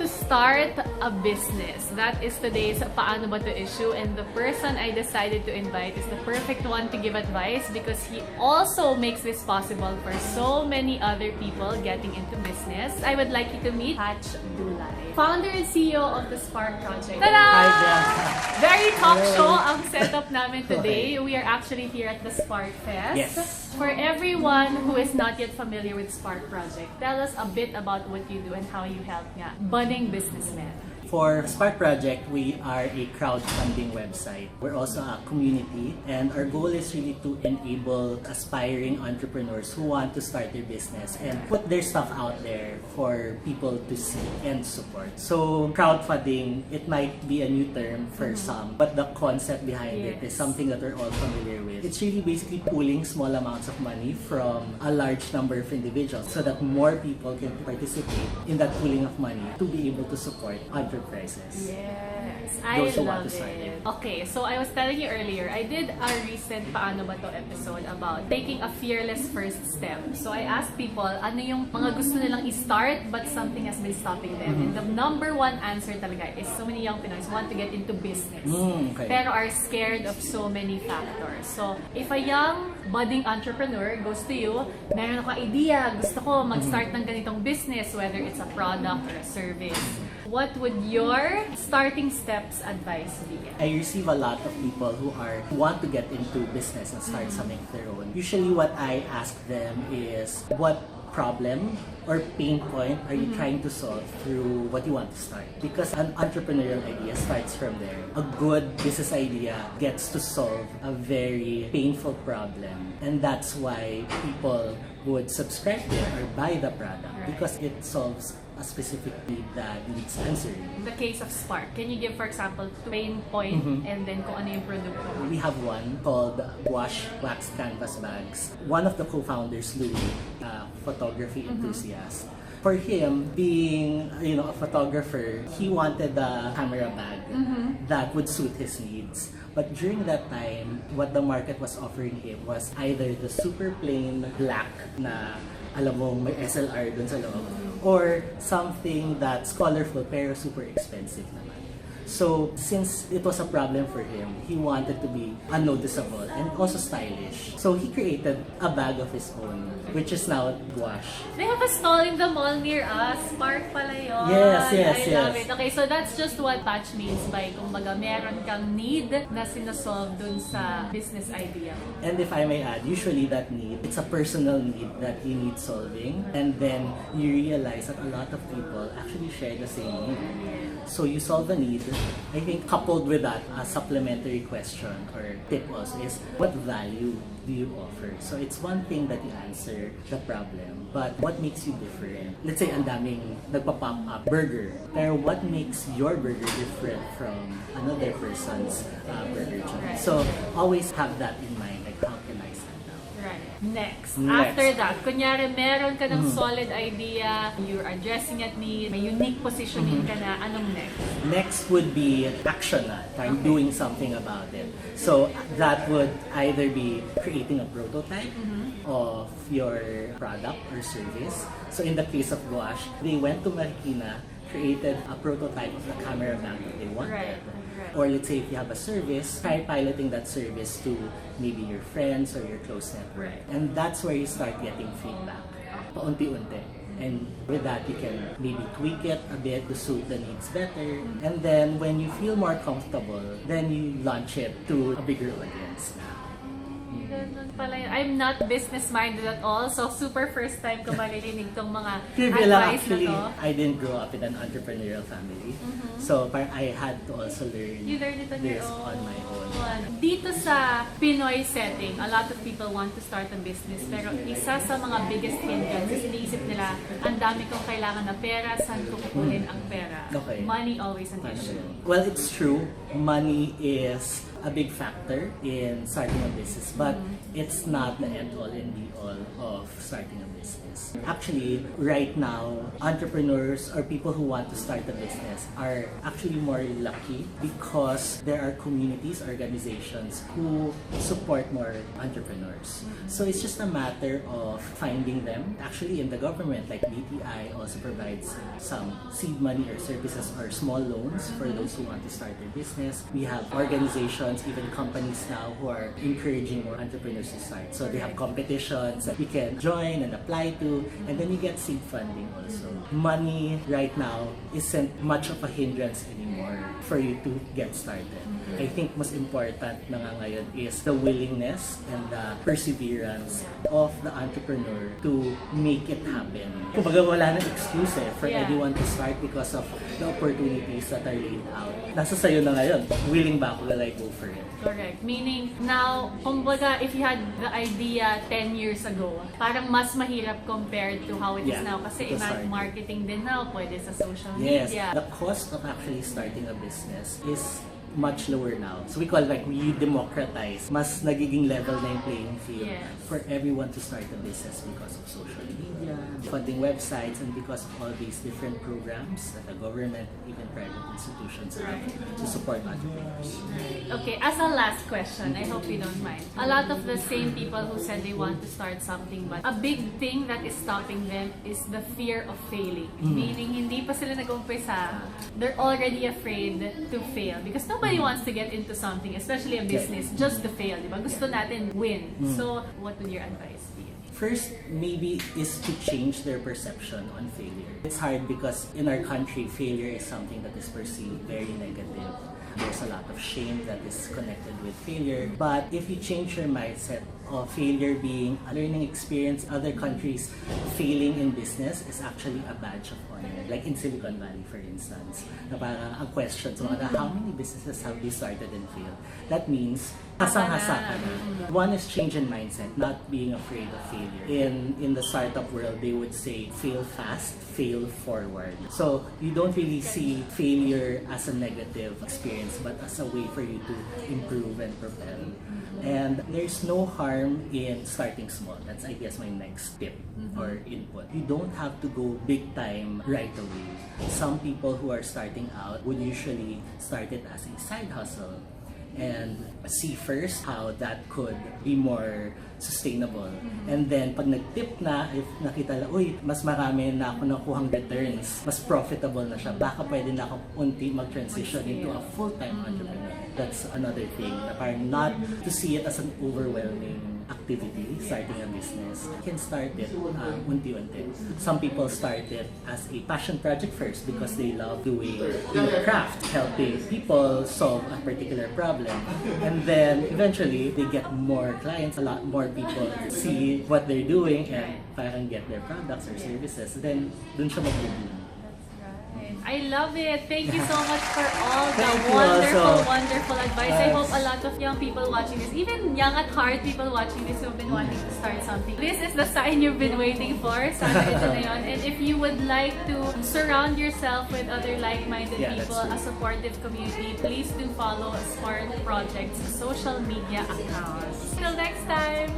to start a business? That is today's Paano ba to issue, and the person I decided to invite is the perfect one to give advice because he also makes this possible for so many other people getting into business. I would like you to meet Dulay, founder and CEO of the Spark Project. Tada! Hi, Bianca. Very talk show ang setup namin today. We are actually here at the Spark Fest. Yes. For everyone who is not yet familiar with Spark Project, tell us a bit about what you do and how you help budding businessmen. For Spark Project, we are a crowdfunding website. We're also a community, and our goal is really to enable aspiring entrepreneurs who want to start their business and put their stuff out there for people to see and support. So crowdfunding, it might be a new term for some, but the concept behind it is something that we're all familiar with. It's really basically pooling small amounts of money from a large number of individuals so that more people can participate in that pooling of money to be able to support entrepreneurs. Yes, I love it. Okay, so I was telling you earlier, I did a recent Paano ba to episode about taking a fearless first step. So I asked people, ano yung mga gusto nilang i-start but something has been stopping them. And the number one answer talaga is so many young Pinoys want to get into business pero are scared of so many factors. So if a young budding entrepreneur goes to you, meron ako idea, gusto ko mag-start ng ganitong business, whether it's a product or a service, what would your starting steps advice be? I receive a lot of people who want to get into business and start something of their own. Usually what I ask them is, what problem or pain point are you trying to solve through what you want to start? Because an entrepreneurial idea starts from there. A good business idea gets to solve a very painful problem, and that's why people would subscribe to it or buy the product because it solves a specific need that needs answering. In the case of Spark, can you give, for example, pain point and then kung ano yung produkto? We have one called Gouache wax canvas bags. One of the co-founders, Dulay, a photography enthusiast. For him, being a photographer, he wanted a camera bag that would suit his needs. But during that time, what the market was offering him was either the super plain black na alam mo may SLR dun sa loob, or something that's colorful pero super expensive naman. So, since it was a problem for him, he wanted to be unnoticeable and also stylish. So, he created a bag of his own, which is now Gouache. They have a stall in the mall near us. Spark pala yun. Yes. I love it. Okay, so that's just what touch means by kumbaga meron kang need na sinasolve dun sa business idea. And if I may add, usually that need, it's a personal need that you need solving. And then you realize that a lot of people actually share the same need. So you solve a need. I think coupled with that, a supplementary question or tip also is, what value do you offer? So it's one thing that you answer the problem, but what makes you different? Let's say ang daming nagpa-pop up burger, pero what makes your burger different from another person's burger joint? So always have that in mind, like how can I stand out? Right. Next. After that, kunyari meron ka ng solid idea, you're addressing at need, may unique positioning ka na, anong next? Next would be action na, doing something about it. So that would either be creating a prototype of your product or service. So in the case of Gouache, they went to Marikina, created a prototype of the camera bag that they wanted. Right. Or let's say if you have a service, try piloting that service to maybe your friends or your close network. And that's where you start getting feedback, paunti-unti. And with that, you can maybe tweak it a bit to suit the needs better. And then when you feel more comfortable, then you launch it to a bigger audience. Ganun pala yun. I'm not business-minded at all, so super first time ko maririnig tong mga advice Actually, na to. I didn't grow up in an entrepreneurial family. So I had to also learn You learned it on your this own. on my own. Dito sa Pinoy setting, a lot of people want to start a business, pero isa sa mga biggest hindrances, iniisip nila, ang dami kong kailangan na pera, saan ko kukunin ang pera? Okay. Money always an issue. Well, it's true. Money is a big factor in starting a business, but it's not the end all and be all of starting a business. business. Actually, right now, entrepreneurs or people who want to start a business are actually more lucky because there are communities, organizations who support more entrepreneurs. So it's just a matter of finding them. Actually, in the government, like BTI also provides some seed money or services or small loans for those who want to start their business. We have organizations, even companies now who are encouraging more entrepreneurs to start. So they have competitions that you can join and apply to, and then you get seed funding also. Money right now isn't much of a hindrance anymore for you to get started. I think most important na nga ngayon is the willingness and the perseverance of the entrepreneur to make it happen. Kumbaga wala nang excuse for anyone to start because of the opportunities that are laid out. Nasa sayo na ngayon, willing ba ako, will I go for it? Correct. Meaning, now, kumbaga, if you had the idea 10 years ago, parang mas mahirap compared to how it is now. Kasi marketing din now, pwede sa social media. The cost of actually starting a business is much lower now. So we call it like we democratize. Mas nagiging level na yung playing field for everyone to start a business because of social media, funding websites, and because of all these different programs that the government, even private institutions have to support entrepreneurs. Okay, as a last question, I hope you don't mind. A lot of the same people who said they want to start something, but a big thing that is stopping them is the fear of failing. Meaning, hindi pa sila nag-umpisa, they're already afraid to fail because nobody wants to get into something, especially a business, just to fail, diba? Gusto natin win. So, what would your advice be? First, maybe is to change their perception on failure. It's hard because in our country, failure is something that is perceived very negative. There's a lot of shame that is connected with failure. But if you change your mindset of failure being a learning experience, other countries failing in business is actually a badge of honor. Like in Silicon Valley, for instance, na parang ang question sa mga how many businesses have you started and failed? That means hasang-hasa ka na. One is change in mindset, not being afraid of failure. In the startup world, they would say fail fast, fail forward. So you don't really see failure as a negative experience, but as a way for you to improve and propel. And there's no harm in starting small. That's, I guess, my next tip or input. You don't have to go big time right away. Some people who are starting out would usually start it as a side hustle and see first how that could be more sustainable. And then, pag nag-tip na, if nakita lang, uy, mas marami na ako nakuhang returns, mas profitable na siya, baka pwede na ako unti mag-transition into a full-time entrepreneur. That's another thing, na parang not to see it as an overwhelming activity, starting a business. You can start it unti-unti. Some people start it as a passion project first because they love doing craft, helping people solve a particular problem. And then eventually they get more clients, a lot more people see what they're doing and parang get their products or services. Then dun siya mag-boom. I love it. Thank you so much for all the wonderful advice. I hope a lot of young people watching this, even young at heart people watching this who have been wanting to start something, this is the sign you've been waiting for. Sana ito na yun. And if you would like to surround yourself with other like-minded people, a supportive community, please do follow Smart Project's social media accounts. Till next time!